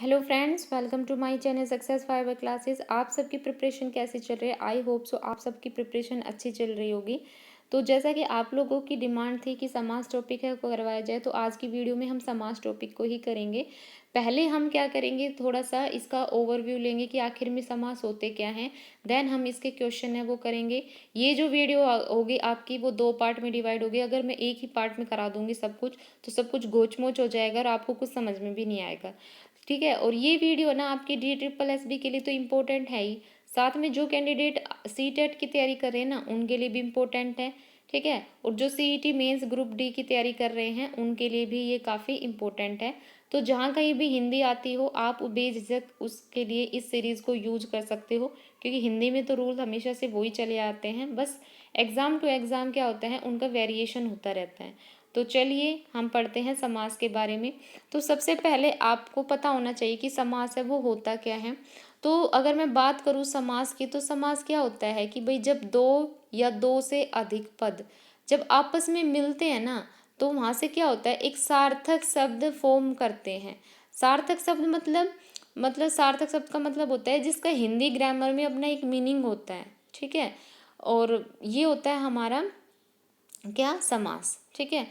Hello friends, welcome to my channel Success Fiber Classes. आप सबकी preparation कैसी चल रही है? आई होप सो आप सबकी प्रिपरेशन अच्छी चल रही होगी। तो जैसा कि आप लोगों की डिमांड थी कि समास टॉपिक है को करवाया जाए, तो आज की वीडियो में हम समास टॉपिक को ही करेंगे। पहले हम क्या करेंगे, थोड़ा सा इसका ओवरव्यू लेंगे कि आखिर में समास होते क्या हैं। देन हम इसके क्वेश्चन है वो करेंगे। ये जो वीडियो होगी आपकी वो 2 पार्ट में डिवाइड होगी। अगर मैं एक ही पार्ट में करा दूंगी सब कुछ, तो सब कुछ गोचमोच हो जाएगा और आपको कुछ समझ में भी नहीं आएगा। ठीक है। और ये वीडियो ना आपकी DSSB के लिए तो इम्पोर्टेंट है ही, साथ में जो कैंडिडेट CTET की तैयारी कर रहे हैं ना उनके लिए भी इम्पोर्टेंट है। ठीक है। और जो CET मेंस ग्रुप डी की तैयारी कर रहे हैं उनके लिए भी ये काफ़ी इम्पोर्टेंट है। तो जहाँ कहीं भी हिंदी आती हो आप बेझिझक उसके लिए इस सीरीज़ को यूज कर सकते हो, क्योंकि हिंदी में तो रूल हमेशा से वही चले आते हैं। बस एग्ज़ाम टू एग्ज़ाम क्या होता है, उनका वेरिएशन होता रहता है। तो चलिए हम पढ़ते हैं समास के बारे में। तो सबसे पहले आपको पता होना चाहिए कि समास है वो होता क्या है। तो अगर मैं बात करूँ समास की, तो समास क्या होता है कि भाई जब दो या दो से अधिक पद जब आपस में मिलते हैं ना, तो वहाँ से क्या होता है, एक सार्थक शब्द फॉर्म करते हैं। सार्थक शब्द मतलब सार्थक शब्द का मतलब होता है जिसका हिंदी ग्रामर में अपना एक मीनिंग होता है। ठीक है। और ये होता है हमारा क्या, समास। ठीक है।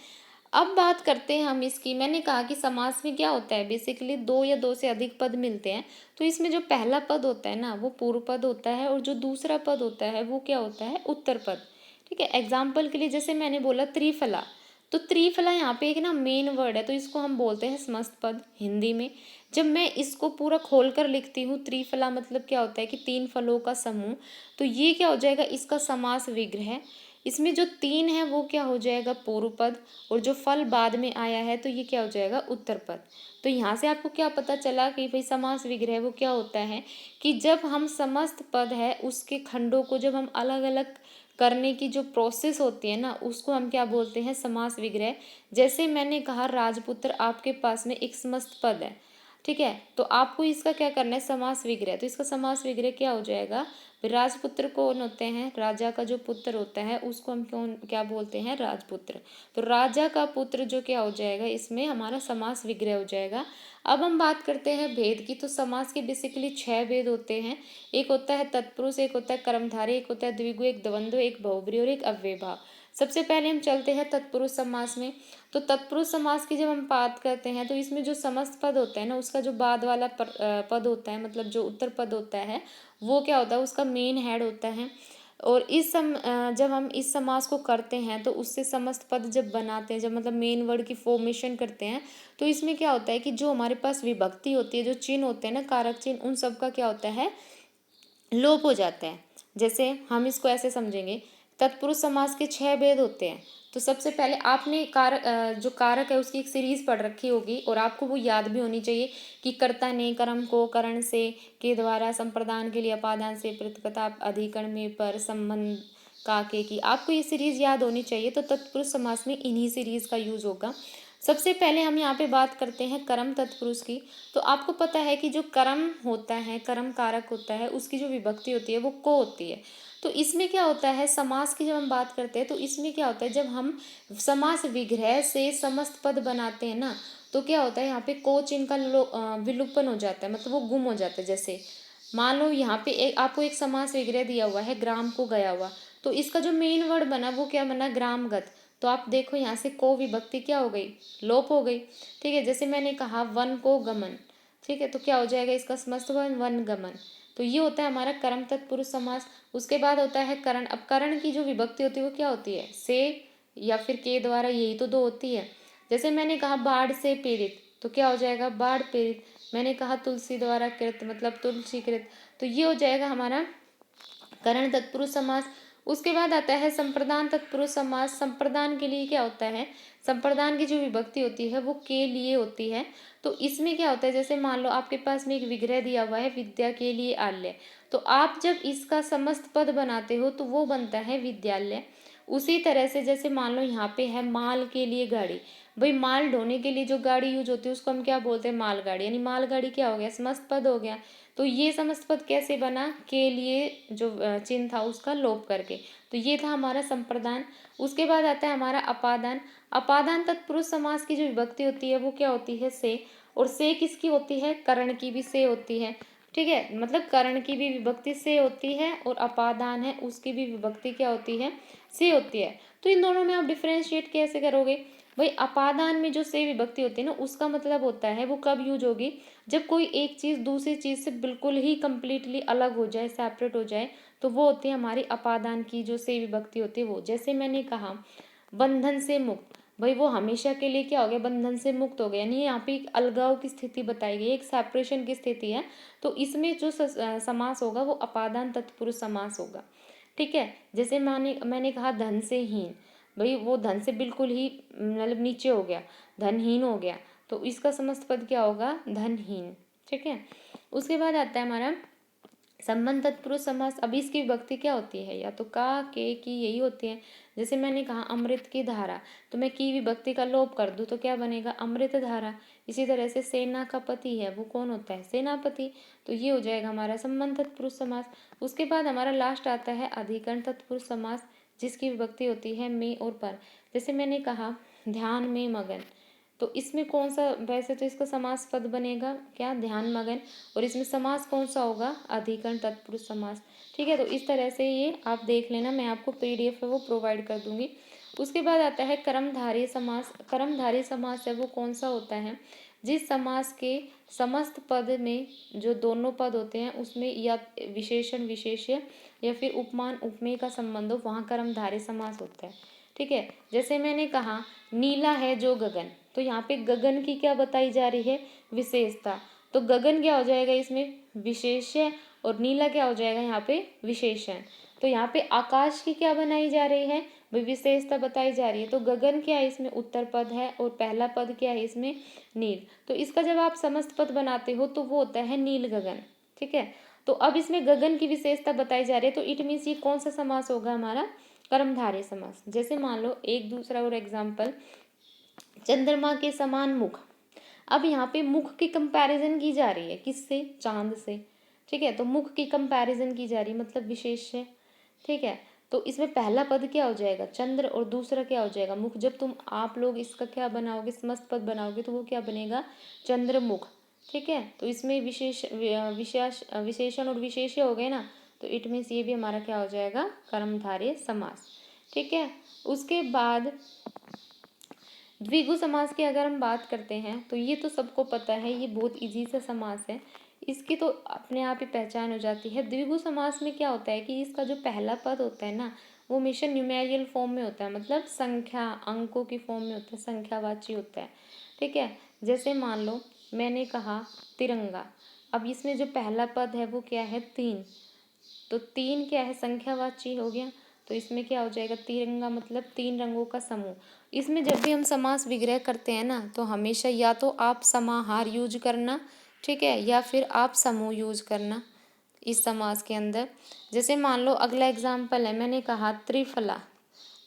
अब बात करते हैं हम इसकी। मैंने कहा कि समास में क्या होता है, बेसिकली दो या दो से अधिक पद मिलते हैं। तो इसमें जो पहला पद होता है ना वो पूर्व पद होता है, और जो दूसरा पद होता है वो क्या होता है, उत्तर पद। ठीक है। एग्जाम्पल के लिए जैसे मैंने बोला त्रिफला, तो त्रिफला यहाँ पे एक ना मेन वर्ड है, तो इसको हम बोलते हैं समस्त पद हिंदी में। जब मैं इसको पूरा खोल कर लिखती हूँ, त्रिफला मतलब क्या होता है कि 3 फलों का समूह, तो ये क्या हो जाएगा, इसका समास विग्रह। इसमें जो 3 है वो क्या हो जाएगा, पूर्व पद, और जो फल बाद में आया है तो ये क्या हो जाएगा, उत्तर पद। तो यहाँ से आपको क्या पता चला कि भाई समास विग्रह वो क्या होता है, कि जब हम समस्त पद है उसके खंडों को जब हम अलग अलग करने की जो प्रोसेस होती है ना, उसको हम क्या बोलते हैं, समास विग्रह। जैसे मैंने कहा राजपुत्र, आपके पास में एक समस्त पद है। ठीक है। तो आपको इसका क्या करना है, समास विग्रह। तो इसका समास विग्रह क्या हो जाएगा, राजपुत्र कौन होते हैं, राजा का जो पुत्र होता है उसको हम कौन क्या बोलते हैं, राजपुत्र। तो राजा का पुत्र जो क्या हो जाएगा, इसमें हमारा समास विग्रह हो जाएगा। अब हम बात करते हैं भेद की। तो समास के बेसिकली 6 भेद होते हैं। एक होता है तत्पुरुष, एक होता है कर्मधारय, एक होता है द्विगु, एक द्वंद्व, एक बहुब्री और एक अव्ययभाव। सबसे पहले हम चलते हैं तत्पुरुष समास में। तो तत्पुरुष समास की जब हम बात करते हैं, तो इसमें जो समस्त पद होता है ना, उसका जो बाद वाला पद होता है, मतलब जो उत्तर पद होता है, वो क्या होता है, उसका मेन हेड होता है। और जब हम इस समास को करते हैं, तो उससे समस्त पद जब बनाते हैं, जब मतलब मेन वर्ड की फॉर्मेशन करते हैं, तो इसमें क्या होता है कि जो हमारे पास विभक्ति होती है, जो चिन्ह होते हैं ना, कारक चिन्ह, उन सब का क्या होता है, लोप हो जाता है। जैसे हम इसको ऐसे समझेंगे, तत्पुरुष समास के 6 भेद होते हैं। तो सबसे पहले आपने जो कारक है उसकी एक सीरीज पढ़ रखी होगी, और आपको वो याद भी होनी चाहिए कि कर्ता ने कर्म को करण से के द्वारा संप्रदान के लिए अपादान से प्रतिकता अधिकरण में पर संबंध का के की, आपको ये सीरीज याद होनी चाहिए। तो तत्पुरुष समास में इन्हीं सीरीज का यूज होगा। सबसे पहले हम यहाँ पे बात करते हैं कर्म तत्पुरुष की। तो आपको पता है कि जो कर्म होता है, कर्म कारक होता है, उसकी जो विभक्ति होती है वो को होती है। तो इसमें क्या होता है, समास की जब हम बात करते हैं, तो इसमें क्या होता है, जब हम समास विग्रह से समस्त पद बनाते हैं ना, तो क्या होता है, यहाँ पे को चिन्ह का विलोपन हो जाता है, मतलब वो गुम हो जाता है। जैसे मान लो यहाँ पे आपको एक समास विग्रह दिया हुआ है, ग्राम को गया हुआ, तो इसका जो मेन वर्ड बना वो क्या बना, ग्रामगत। तो आप देखो यहाँ से को विभक्ति क्या हो गई, लोप हो गई। ठीक है। जैसे मैंने कहा वन को गमन, ठीक है, तो क्या हो जाएगा, इसका समस्त वन वन गमन। तो ये होता है हमारा कर्म तत्पुरुष समास। उसके बाद होता है करण। अब करण की जो विभक्ति होती है वो क्या होती है, से या फिर के द्वारा, यही तो दो होती है। जैसे मैंने कहा बाढ़ से पीड़ित, तो क्या हो जाएगा, बाढ़ पीड़ित। मैंने कहा तुलसी द्वारा कृत, मतलब तुलसी कृत। तो ये हो जाएगा हमारा करण तत्पुरुष समास। उसके बाद आता है संप्रदान तत्पुरुष समास। संप्रदान के लिए क्या होता है, संप्रदान की जो विभक्ति होती है वो के लिए होती है। तो इसमें क्या होता है, जैसे मान लो आपके पास में एक विग्रह दिया हुआ है, विद्या के लिए आल्य, तो आप जब इसका समस्त पद बनाते हो तो वो बनता है विद्यालय। उसी तरह से जैसे मान लो यहाँ पे है माल के लिए गाड़ी, भाई माल ढोने के लिए जो गाड़ी यूज होती है उसको हम क्या बोलते हैं, मालगाड़ी। यानी मालगाड़ी क्या हो गया, समस्त पद हो गया। तो ये समस्त पद कैसे बना, के लिए जो चिन्ह था उसका लोप करके। तो ये था हमारा संप्रदान। उसके बाद आता है हमारा अपादान। अपादान तत्पुरुष समास की जो विभक्ति होती है वो क्या होती है, से। और से किसकी होती है, करण की भी से होती है, ठीक है, मतलब करण की भी विभक्ति से होती है और अपादान है उसकी भी विभक्ति क्या होती है, से होती है। तो इन दोनों में आप डिफरेंशिएट कैसे करोगे भाई, अपादान में जो से विभक्ति होती है ना उसका मतलब होता है वो कब यूज होगी, जब कोई एक चीज दूसरी चीज से बिल्कुल ही कंप्लीटली अलग हो जाए, सेपरेट हो जाए, तो वो होती है हमारी अपादान की जो से विभक्ति होती है वो। जैसे मैंने कहा बंधन से मुक्त, भाई वो हमेशा के लिए क्या हो गया, बंधन से मुक्त हो गया, यानी यहाँ पे एक अलगाव की स्थिति बताई गई, एक सेपरेशन की स्थिति है। तो इसमें जो समास होगा वो अपादान तत्पुरुष समास होगा, ठीक है। जैसे मैंने कहा धन से हीन, भाई वो धन से बिल्कुल ही मतलब नीचे हो गया, धनहीन हो गया, तो इसका समस्त पद क्या होगा, धनहीन, ठीक है। उसके बाद आता है हमारा संबंध तत्पुरुष समास। अभी इसकी विभक्ति क्या होती है, या तो का, के, की, यही होती है। जैसे मैंने कहा अमृत की धारा, तो मैं की विभक्ति का लोप कर दूं तो क्या बनेगा, अमृत धारा। इसी तरह से सेना का पति है वो कौन होता है, सेनापति, तो ये हो जाएगा हमारा संबंध तत्पुरुष समास। उसके बाद हमारा लास्ट आता है अधिकरण तत्पुरुष समास, जिसकी विभक्ति होती है में और पर। जैसे मैंने कहा ध्यान में मगन, तो इसमें कौन सा, वैसे तो इसका समास पद बनेगा क्या, ध्यान मगन, और इसमें समास कौन सा होगा, अधिकरण तत्पुरुष समास, ठीक है। तो इस तरह से ये आप देख लेना, मैं आपको पीडीएफ है वो प्रोवाइड कर दूंगी। उसके बाद आता है कर्मधारय समास। कर्मधारय समास है वो कौन सा होता है, जिस समास के समस्त पद में जो दोनों पद होते हैं उसमें या विशेषण विशेष्य या फिर उपमान उपमेय का संबंध हो, वहाँ कर्मधारय समास होता है, ठीक है। जैसे मैंने कहा नीला है जो गगन, तो यहाँ पे गगन की क्या बताई जा रही है, विशेषता, तो गगन क्या हो जाएगा इसमें विशेष्य और नीला क्या हो जाएगा यहाँ पे विशेषण। तो यहाँ पे आकाश की क्या बनाई जा रही है, विशेषता बताई जा रही है। तो गगन क्या है इसमें उत्तर पद है और पहला पद क्या है इसमें नील, तो इसका जब आप समस्त पद बनाते हो तो वो होता है नील गगन, ठीक है। तो अब इसमें गगन की विशेषता बताई जा रही है, तो इट मीन्स ये कौन सा समास होगा हमारा, कर्मधारय समास। जैसे मान लो एक दूसरा और एग्जाम्पल, चंद्रमा के समान मुख। अब यहाँ पे मुख की कंपैरिजन की जा रही है किससे, चांद से, ठीक है। तो मुख की कंपैरिजन की जा रही है मतलब विशेष है, ठीक है। तो इसमें पहला पद क्या हो जाएगा चंद्र और दूसरा क्या हो जाएगा मुख। जब तुम आप लोग इसका क्या बनाओगे, समस्त पद बनाओगे, तो वो क्या बनेगा चंद्रमुख, ठीक है। तो इसमें विशेषण और विशेष्य हो गए ना, तो इट मीन्स ये भी हमारा क्या हो जाएगा कर्मधारय समास, ठीक है। उसके बाद द्विगु समास की अगर हम बात करते हैं तो ये तो सबको पता है, ये बहुत इजी सा समास है, इसकी तो अपने आप ही पहचान हो जाती है। द्विगु समास में क्या होता है कि इसका जो पहला पद होता है ना वो हमेशा न्यूमेरियल फॉर्म में होता है, मतलब संख्या अंकों की फॉर्म में होता है, संख्यावाची होता है, ठीक है। जैसे मान लो मैंने कहा तिरंगा, अब इसमें जो पहला पद है वो क्या है तीन, तो तीन क्या है संख्यावाची हो गया, तो इसमें क्या हो जाएगा तिरंगा मतलब तीन रंगों का समूह। इसमें जब भी हम समास विग्रह करते हैं ना तो हमेशा या तो आप समाहार यूज करना, ठीक है, या फिर आप समूह यूज करना इस समास के अंदर। जैसे मान लो अगला एग्जाम्पल है, मैंने कहा त्रिफला,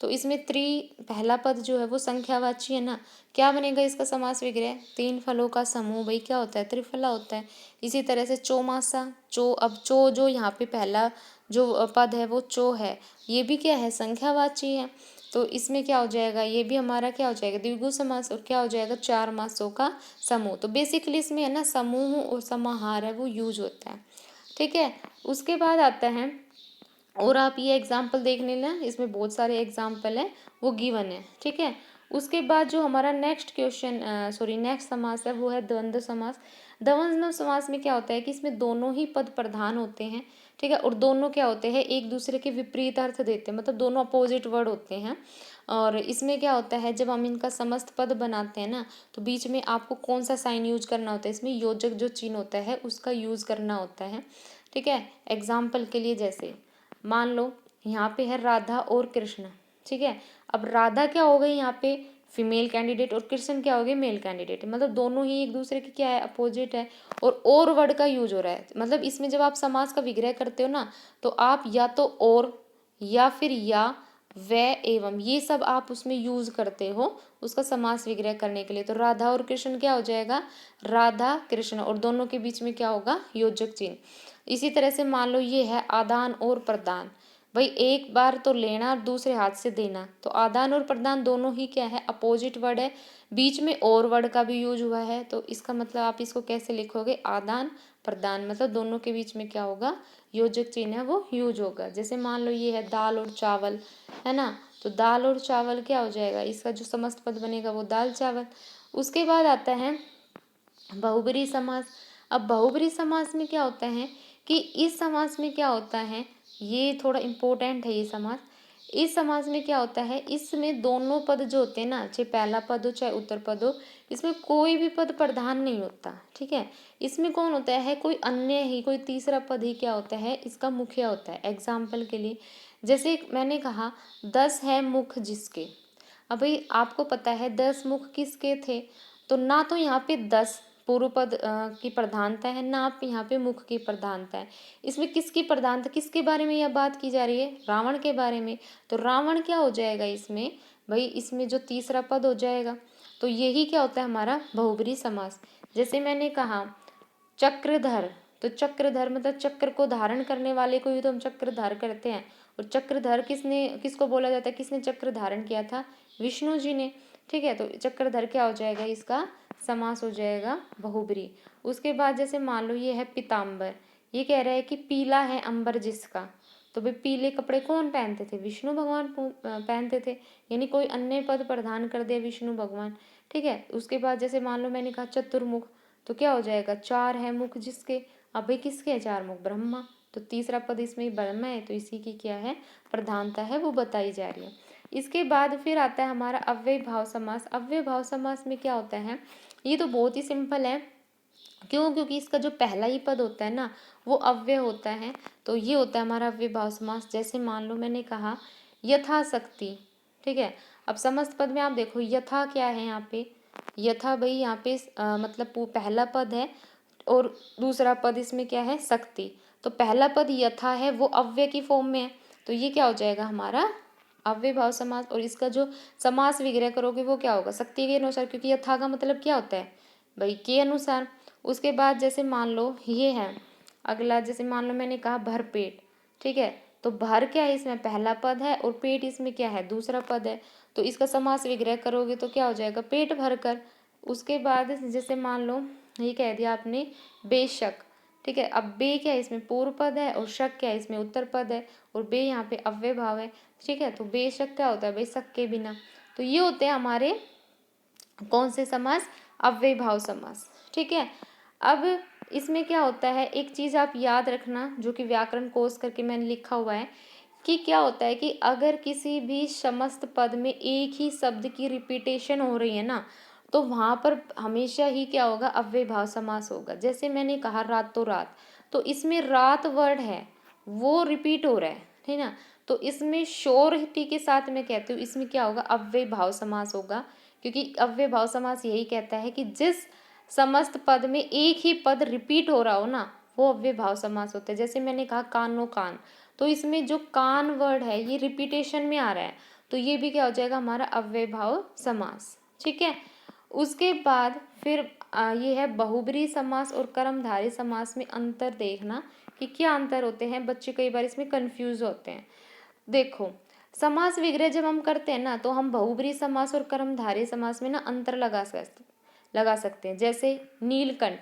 तो इसमें त्रि पहला पद जो है वो संख्यावाची है ना, क्या बनेगा इसका समास विग्रह, तीन फलों का समूह, भाई क्या होता है त्रिफला होता है। इसी तरह से चौमासा, चो, अब चो जो यहाँ पे पहला जो पद है वो चो है, ये भी क्या है संख्यावाची है, तो इसमें क्या हो जाएगा ये भी हमारा क्या हो जाएगा द्विगु समास, और क्या हो जाएगा चार मासों का समूह। तो बेसिकली इसमें है ना समूह और समाहार है वो यूज होता है, ठीक है। उसके बाद आता है, और आप ये एग्जाम्पल देख लेना, इसमें बहुत सारे एग्जाम्पल है वो गिवन है, ठीक है। उसके बाद जो हमारा नेक्स्ट क्वेश्चन नेक्स्ट समास है वो है द्वंद्व समास। द्वंद्व समास में क्या होता है कि इसमें दोनों ही पद प्रधान होते हैं, ठीक है, और दोनों क्या होते हैं एक दूसरे के विपरीत अर्थ देते हैं, मतलब दोनों अपोजिट वर्ड होते हैं। और इसमें क्या होता है जब हम इनका समस्त पद बनाते हैं ना तो बीच में आपको कौन सा साइन यूज करना होता है, इसमें योजक जो चिन्ह होता है उसका यूज करना होता है, ठीक है। एग्जाम्पल के लिए जैसे मान लो यहाँ पे है राधा और कृष्ण, ठीक है। अब राधा क्या हो गई यहाँ पे फीमेल कैंडिडेट और कृष्ण क्या हो गए मेल कैंडिडेट, मतलब दोनों ही एक दूसरे के क्या है अपोजिट है, और वर्ड का यूज हो रहा है। मतलब इसमें जब आप समास का विग्रह करते हो ना तो आप या तो और या फिर या व एवं ये सब आप उसमें यूज करते हो उसका समास विग्रह करने के लिए। तो राधा और कृष्ण क्या हो जाएगा राधा कृष्ण, और दोनों के बीच में क्या होगा योजक चिन्ह। इसी तरह से मान लो ये है आदान और प्रदान, भाई एक बार तो लेना और दूसरे हाथ से देना, तो आदान और प्रदान दोनों ही क्या है अपोजिट वर्ड है, बीच में और वर्ड का भी यूज हुआ है, तो इसका मतलब आप इसको कैसे लिखोगे, आदान प्रदान, मतलब दोनों के बीच में क्या होगा, योजक चिन्ह है वो यूज होगा। जैसे मान लो ये है दाल और चावल, है ना, तो दाल और चावल क्या हो जाएगा, इसका जो समस्त पद बनेगा वो दाल चावल। उसके बाद आता है बहुब्रीहि समास। अब बहुब्रीहि समास में क्या होता है कि इस समास में क्या होता है, ये थोड़ा इम्पोर्टेंट है ये समास। इस समास में क्या होता है, इसमें दोनों पद जो होते हैं ना, चाहे पहला पद हो चाहे उत्तर पद हो, इसमें कोई भी पद प्रधान नहीं होता, ठीक है। इसमें कौन होता है, कोई अन्य ही, कोई तीसरा पद ही क्या होता है, इसका मुखिया होता है। एग्जाम्पल के लिए जैसे मैंने कहा 10 है मुख जिसके। अब भाई आपको पता है 10 मुख किसके थे, तो ना तो यहाँ पे 10 पूर्व पद की प्रधानता है, ना आप यहाँ पे मुख की प्रधानता है। इसमें किसकी प्रधानता, किसके बारे में यह बात की जा रही है, रावण के बारे में। तो रावण क्या हो जाएगा इसमें, भाई इसमें जो तीसरा पद हो जाएगा। तो यही क्या होता है हमारा बहुब्रीहि समास। जैसे मैंने कहा चक्रधर, तो चक्रधर मतलब चक्र को धारण करने वाले को ही तो हम चक्रधर करते हैं। और चक्रधर किसको बोला जाता है, किसने चक्र धारण किया था, विष्णु जी ने, ठीक है। तो चक्रधर क्या हो जाएगा, इसका समास हो जाएगा बहुब्रीहि। उसके बाद जैसे मान लो ये है पीताम्बर, ये कह रहा है कि पीला है अंबर जिसका। तो भाई पीले कपड़े कौन पहनते थे, विष्णु भगवान पहनते थे, यानी कोई अन्य पद प्रदान कर दिया विष्णु भगवान, ठीक है। उसके बाद जैसे मान लो मैंने कहा चतुर्मुख, तो क्या हो जाएगा, 4 है मुख जिसके। अब भाई किसके है 4 मुख, ब्रह्मा, तो तीसरा पद इसमें ब्रह्मा है, तो इसी की क्या है प्रधानता है वो बताई जा रही है। इसके बाद फिर आता है हमारा अव्यय भाव समास। अव्यय भाव समास में क्या होता है, ये तो बहुत ही सिंपल है, क्यों, क्योंकि इसका जो पहला ही पद होता है ना वो अव्यय होता है। तो ये होता है हमारा अव्यय भाव समास। जैसे मान लो मैंने कहा यथाशक्ति, ठीक है। अब समस्त पद में आप देखो यथा क्या है यहाँ पे, यथा भाई यहाँ पे मतलब पहला पद है और दूसरा पद इसमें क्या है, शक्ति। तो पहला पद यथा है वो अव्यय की फॉर्म में है, तो ये क्या हो जाएगा हमारा अव्यय भाव समास। और इसका जो समास विग्रह करोगे वो क्या होगा, शक्ति के अनुसार, क्योंकि यथा का मतलब क्या होता है भाई के अनुसार। उसके बाद जैसे मान लो ये है अगला, जैसे मान लो मैंने कहा भरपेट, ठीक है। तो भर क्या है, इसमें पहला पद है और पेट इसमें क्या है, दूसरा पद है। तो इसका समास विग्रह करोगे तो क्या हो जाएगा, पेट भर कर। उसके बाद जैसे मान लो ये कह दिया आपने बेशक, ठीक है। अब बे क्या है, इसमें पूर्व पद है और शक क्या है, इसमें उत्तर पद है और बे यहाँ पे अव्यय भाव है, ठीक है। तो बेशक क्या होता है भाई, शक के बिना। तो ये होते हैं हमारे कौन से समास, अव्यय भाव समास, ठीक है। अब इसमें क्या होता है, एक चीज़ आप याद रखना जो कि व्याकरण कोश करके मैंने लिखा हुआ है, कि क्या होता है कि अगर किसी भी समस्त पद में एक ही शब्द की रिपीटेशन हो रही है ना, तो वहाँ पर हमेशा ही क्या होगा, अव्यय भाव समास होगा। जैसे मैंने कहा रातों रात, तो इसमें रात वर्ड है वो रिपीट हो रहा है, ठीक ना। तो इसमें श्योरिटी के साथ मैं कहती हूँ इसमें क्या होगा, अव्यय भाव समास होगा। क्योंकि अव्यय भाव समास यही कहता है कि जिस समस्त पद में एक ही पद रिपीट हो रहा हो ना, वो अव्यय भाव समास होता है। जैसे मैंने कहा कानो कान, तो इसमें जो कान वर्ड है ये रिपीटेशन में आ रहा है, तो ये भी क्या हो जाएगा हमारा अव्यय भाव समास, ठीक है। उसके बाद फिर ये है बहुब्रीहि समास और कर्मधारय समास में अंतर देखना कि क्या अंतर होते हैं, बच्चे कई बार इसमें कंफ्यूज होते हैं। देखो समास विग्रह जब हम करते हैं ना, तो हम बहुब्रीहि समास और कर्मधारय समास में ना अंतर लगा सकते हैं। जैसे नीलकंठ,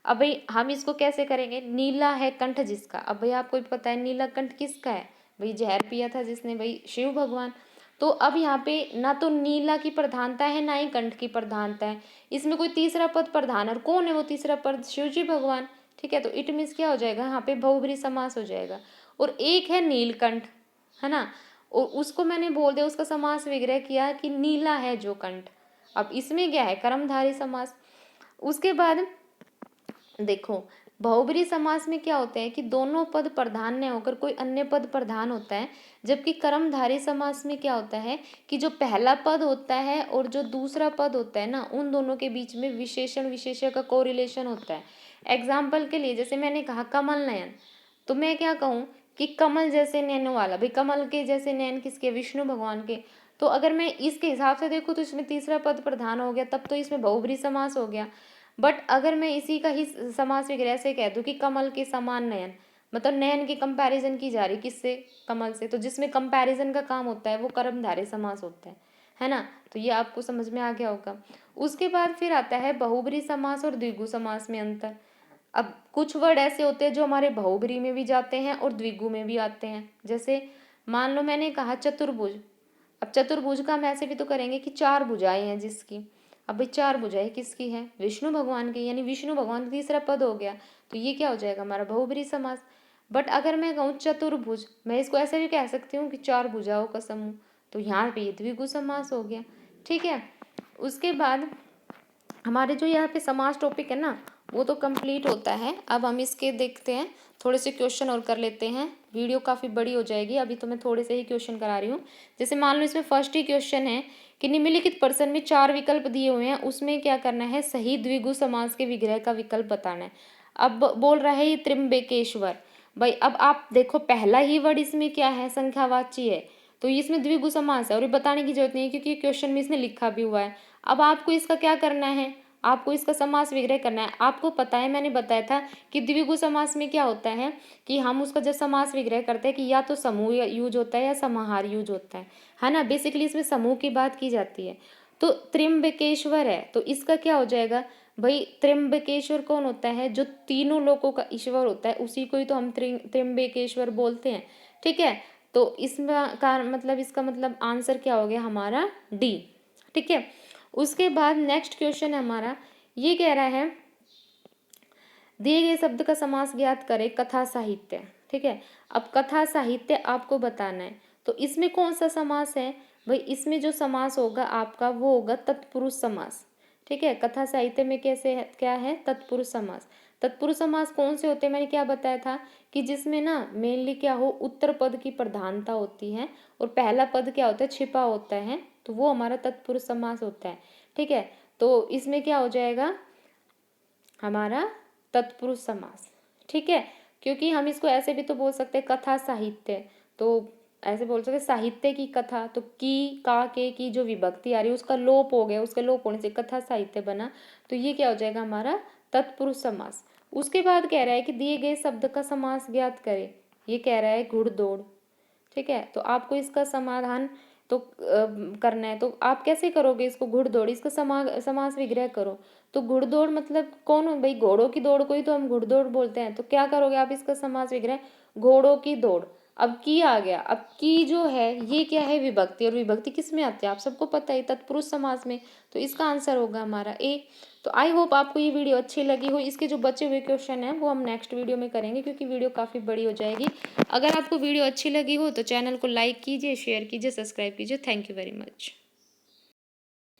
अब भाई हम इसको कैसे करेंगे, नीला है कंठ जिसका। अब भाई आपको भी पता है नीला कंठ किसका है, भाई जहर पिया था जिसने, भाई शिव भगवान। तो अब यहाँ पे ना तो नीला की प्रधानता है ना ही कंठ की प्रधानता है, इसमें कोई तीसरा पद प्रधान है, और कौन है वो तीसरा पद, शिव जी भगवान, ठीक है। तो इट मीन्स क्या हो जाएगा, यहाँ पे बहुब्रीहि समास हो जाएगा। और एक है नीलकंठ, है ना, और उसको मैंने बोल दिया, उसका समास विग्रह किया कि नीला है जो कंठ। अब इसमें क्या है, कर्मधारय समास। उसके बाद देखो बहुब्रीहि समास में क्या होता है कि दोनों पद प्रधान न होकर कोई अन्य पद प्रधान होता है। जबकि कर्मधारय समास में क्या होता है कि जो पहला पद होता है और जो दूसरा पद होता है ना, उन दोनों के बीच में विशेषण विशेष्य का कोरिलेशन होता है। एग्जाम्पल के लिए जैसे मैंने कहा कमल नयन, तो मैं क्या कहूँ कि कमल जैसे नैनों वाला, भाई कमल के जैसे नैन किसके, विष्णु भगवान के। तो अगर मैं इसके हिसाब से देखूँ तो इसमें तीसरा पद प्रधान हो गया, तब तो इसमें बहुब्रीहि समास हो गया। बट अगर मैं इसी का ही समास विग्रह से कह दूं कि कमल के समान नयन, मतलब नयन की कंपैरिजन की जा रही किससे, कमल से, तो जिसमें कंपैरिजन का काम होता है वो कर्मधारय समास होता है। है ना। तो ये आपको समझ में आ गया होगा। उसके बाद फिर आता है बहुब्री समास और द्विगु समास में अंतर। अब कुछ वर्ड ऐसे होते हैं जो हमारे बहुब्री में भी जाते हैं और द्विगु में भी आते हैं। जैसे मान लो मैंने कहा चतुर्भुज। अब चतुर्भुज का हम ऐसे भी तो करेंगे कि चार भुजाएं हैं जिसकी। अब भाई चार भुजाएं किसकी है? विष्णु भगवान की, यानी विष्णु भगवान तीसरा पद हो गया। तो ये क्या हो जाएगा? हमारा बहुब्री समास। बट अगर मैं कहूँ चतुर्भुज, मैं इसको ऐसे भी कह सकती हूँ कि चार भुजाओं का समूह। तो यहाँ पे द्विगु समास हो गया। ठीक है। उसके बाद हमारे जो यहाँ पे समास टॉपिक है ना, वो तो कंप्लीट होता है। अब हम इसके देखते हैं, थोड़े से क्वेश्चन और कर लेते हैं। वीडियो काफ़ी बड़ी हो जाएगी, अभी तो मैं थोड़े से ही क्वेश्चन करा रही हूँ। जैसे मान लो इसमें फर्स्ट ही क्वेश्चन है कि निम्नलिखित प्रश्न में चार विकल्प दिए हुए हैं, उसमें क्या करना है? सही द्विगु समास के विग्रह का विकल्प बताना है। अब बोल रहा है ये त्र्यंबकेश्वर। भाई अब आप देखो, पहला ही वर्ड इसमें क्या है? संख्यावाची है। तो इसमें द्विगु समास है और ये बताने की जरूरत नहीं है क्योंकि क्वेश्चन में इसने लिखा भी हुआ है। अब आपको इसका क्या करना है? आपको इसका समास विग्रह करना है। आपको पता है, मैंने बताया था कि द्विगु समास में क्या होता है कि हम उसका जब समास विग्रह करते हैं कि या तो समूह यूज होता है या समाहार यूज होता है ना। बेसिकली इसमें समूह की बात की जाती है। तो त्र्यंबकेश्वर है, तो इसका क्या हो जाएगा? भाई त्र्यंबकेश्वर कौन होता है? जो तीनों लोगों का ईश्वर होता है, उसी को ही तो हम त्र्यंबकेश्वर बोलते हैं। ठीक है। तो इसमें का मतलब, इसका मतलब आंसर क्या हो गया हमारा? डी। ठीक है। उसके बाद नेक्स्ट क्वेश्चन है हमारा, ये कह रहा है दिए गए शब्द का समास ज्ञात करें कथा साहित्य। ठीक है। अब कथा साहित्य आपको बताना है। तो इसमें कौन सा समास है? भाई इसमें जो समास होगा आपका वो होगा तत्पुरुष समास। ठीक है। कथा साहित्य में कैसे है, क्या है? तत्पुरुष समास। तत्पुरुष समास कौन से होते हैं? मैंने क्या बताया था कि जिसमें ना मेनली क्या हो, उत्तर पद की प्रधानता होती है और पहला पद क्या होता है? छिपा होता है। तो वो हमारा तत्पुरुष समास होता है। ठीक है। तो इसमें क्या हो जाएगा हमारा? तत्पुरुष समास। ठीक है। क्योंकि हम इसको ऐसे भी तो बोल सकते हैं कथा साहित्य। तो ऐसे बोल सकते हैं साहित्य की कथा। तो की, का, के की जो विभक्ति आ रही है उसका लोप हो गया, उसके लोप होने से कथा साहित्य बना। तो ये क्या हो जाएगा हमारा? तत्पुरुष समास। उसके बाद कह रहा है कि दिए गए शब्द का समास ज्ञात करें। ये कह रहा है घुड़दौड़। ठीक है। तो आपको इसका समाधान तो करना है। तो आप कैसे करोगे इसको? घुड़दौड़, इसका समास विग्रह करो। तो घुड़दौड़ मतलब कौन हो भाई? घोड़ों की दौड़ को ही तो हम घुड़दौड़ बोलते हैं। तो क्या करोगे आप इसका समास विग्रह? घोड़ों की दौड़। अब की आ गया। अब की जो है ये क्या है? विभक्ति। और विभक्ति किस में आती है? आप सबको पता है, तत्पुरुष समास में। तो इसका आंसर होगा हमारा ए। तो आई होप आपको ये वीडियो अच्छी लगी हो। इसके जो बचे हुए क्वेश्चन हैं वो हम नेक्स्ट वीडियो में करेंगे क्योंकि वीडियो काफ़ी बड़ी हो जाएगी। अगर आपको वीडियो अच्छी लगी हो तो चैनल को लाइक कीजिए, शेयर कीजिए, सब्सक्राइब कीजिए। Thank you very much.